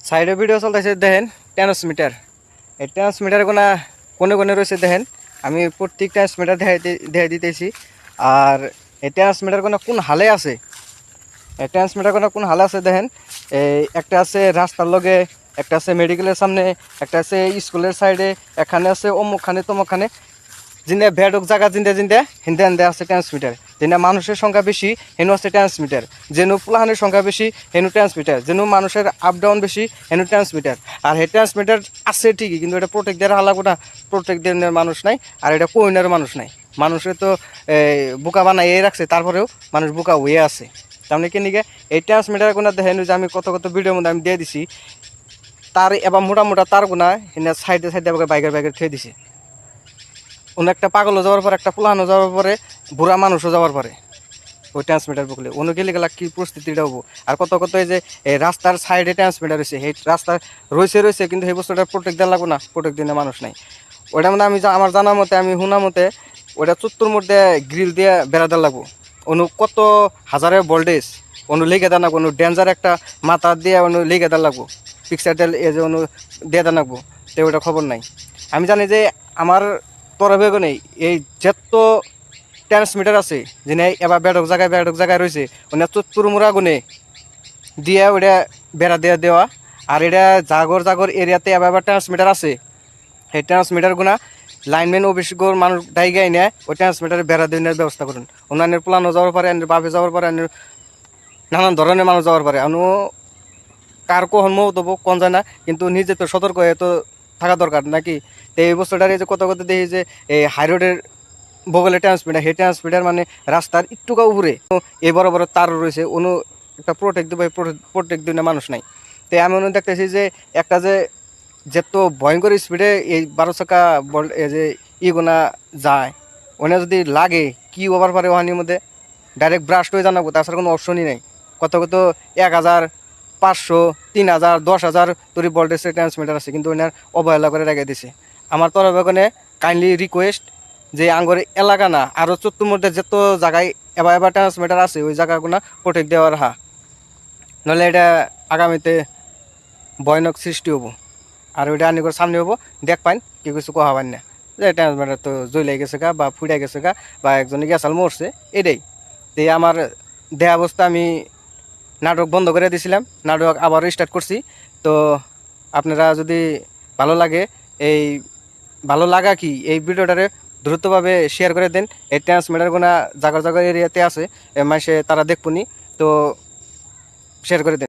সাইডে ভিডিও চলতেছে দেখেন ট্রান্সমিটার। এই ট্রান্সমিটার কোনে কোনে রয়েছে দেখেন, আমি প্রত্যেক ট্রান্সমিটার দেখাই দিতেছি। আর এই ট্রান্সমিটার কোন হালে আছে, এই ট্রান্সমিটার কোন হালে আছে দেখেন। এই একটা আছে রাস্তার লগে, একটা আছে মেডিকেলের সামনে, একটা আছে স্কুলের সাইডে, এখানে আছে অমুকখানে তমুকখানে। জিন্দা ভেড়ক জায়গা জিন্দা জিন্দা হিন্দে হিন্দে আছে ট্রান্সমিটার। যেন মানুষের সংখ্যা বেশি হেনু আছে ট্রান্সমিটার, যেন প্লাহানের সংখ্যা বেশি হেনু ট্রান্সমিটার, যেন মানুষের আপ ডাউন বেশি হেনু ট্রান্সমিটার। আর এই ট্রান্সমিটার আছে ঠিকই, কিন্তু এটা প্রোটেক্ট দেওয়ার হালাগো না, প্রোটেক্ট দেওয়ার মানুষ নাই, আর এটা কোইনার মানুষ নাই। মানুষের তো বোকা বানাইয়ে রাখছে, তারপরেও মানুষ বোকা হয়ে আছে। তার মানে কি নিকে এই ট্রান্সমিটার দেখেন যে আমি কত কত ভিডিওর মধ্যে আমি দিয়ে দিছি, তার এবার মোটা মোটা তার এনে সাইডে সাইডে বাইকের থুয়ে দিছে। অন্য একটা পাগলও যাওয়ার পরে, একটা পুলানো যাওয়ার পরে, বুড়া মানুষও যাওয়ার পরে ওই ট্রান্সমিটার বকলে অন্য গেলে গেলা কী পরিস্থিতিটা হবো। আর কত কত এই যে এই রাস্তার সাইডে ট্রান্সমিটার রয়েছে, এই রাস্তা রয়েছে কিন্তু সেই বস্তুটা প্রোটেক্ট দেওয়া লাগবো না, প্রোটেক্ট দিনে মানুষ নাই। ওইটা মানে আমি আমার জানার মতে, আমি শোনার মতে ওইটা চত্বর মধ্যে গ্রিল দিয়ে বেড়া দেওয়া লাগবো। অনু কত হাজারের ভোল্টেজ অনু লেগে দেওয়া লাগবো, অনু ডেঞ্জার একটা মাথা দিয়ে অনু লেগে দেওয়া লাগবো, পিকচার দিয়ে যে অনু দিয়ে দেওয়া লাগবো। তো ওইটা খবর নাই। আমি জানি যে আমার তরফে নেই এই যত ট্রান্সমিটার আছে, যিনি এবার বেড়ক জায়গায় রয়েছে, ওনার চত্বর মোড়া গুনে দিয়ে ওইটা বেড়া দেওয়া। আর এটা জাগর এরিয়াতে এবার ট্রান্সমিটার আছে, এই ট্রান্সমিটার লাইনম্যান অফিসগর মানুষ ডাইগাই নেয়, ওই ট্রান্সমিটারে বেড়া দেওয়ার ব্যবস্থা করুন। ওনার প্লানও যাওয়ার পরে, বাপে যাওয়ার পরে, নানান ধরনের মানুষ যাওয়ার পরে আনু কার কখন মৌতব কোন যায় না, কিন্তু নিজে তো সতর্ক হয়ে তো থাকা দরকার নাকি। তো এই বস্তুটার এই যে কত কত দেখি যে এই হাইরোডের বগলে ট্রান্সমিটার, সেই ট্রান্সমিটার মানে রাস্তার একটুকা উপরে এই বড় বড় তার রয়েছে, কোনো একটা প্রোটেক্ট দেবে, প্রোটেক্ট দিনে মানুষ নাই। তো আমি দেখতেছি যে একটা যে যেত ভয়ঙ্কর স্পিডে এই 12 চাকা এই যে ইগুনা যায়, ওনে যদি লাগে কি ওভার পারে ওহানির মধ্যে ডাইরেক্ট ব্রাস্ট হয়ে জানাবো, তাছাড়া কোনো অপশনই নেই। কত কত 1000, 500, 3000, 10,000 তৈরি ভোল্টেজের ট্রান্সমিটার আছে, কিন্তু ওনার অবহেলা করে রেখে দিছে। আমার তরফে কাইন্ডলি রিকোয়েস্ট যে আঙ্গর এলাকা না আরও চত্বর মধ্যে যত জায়গায় এবার ট্রান্সমিটার আছে, ওই জায়গাগুলো প্রোটেক্ট দেওয়ার নাহলে এটা আগামীতে ভয়ানক সৃষ্টি হবো। আর ওইটা আনি করে সামনে হবো, দেখ পাইন কি কিছু কোয়া পাইন না যে ট্রান্সমিটার তো জ্বলে গেছে গা, বা ফুটে গেছে গা, বা একজনে গ্যাসাল মরছে, এটাই। তো আমার দেহ অবস্থা আমি নাটক বন্ধ করে দিয়েছিলাম, নাটক আবার স্টার্ট করছি। তো আপনারা যদি ভালো লাগে, এই ভালো লাগা কি এই ভিডিওটারে দ্রুতভাবে শেয়ার করে দেন। এই ট্রান্সমিটার জায়গার এরিয়াতে আছে, মানুষে তারা দেখবনি, তো শেয়ার করে দেন।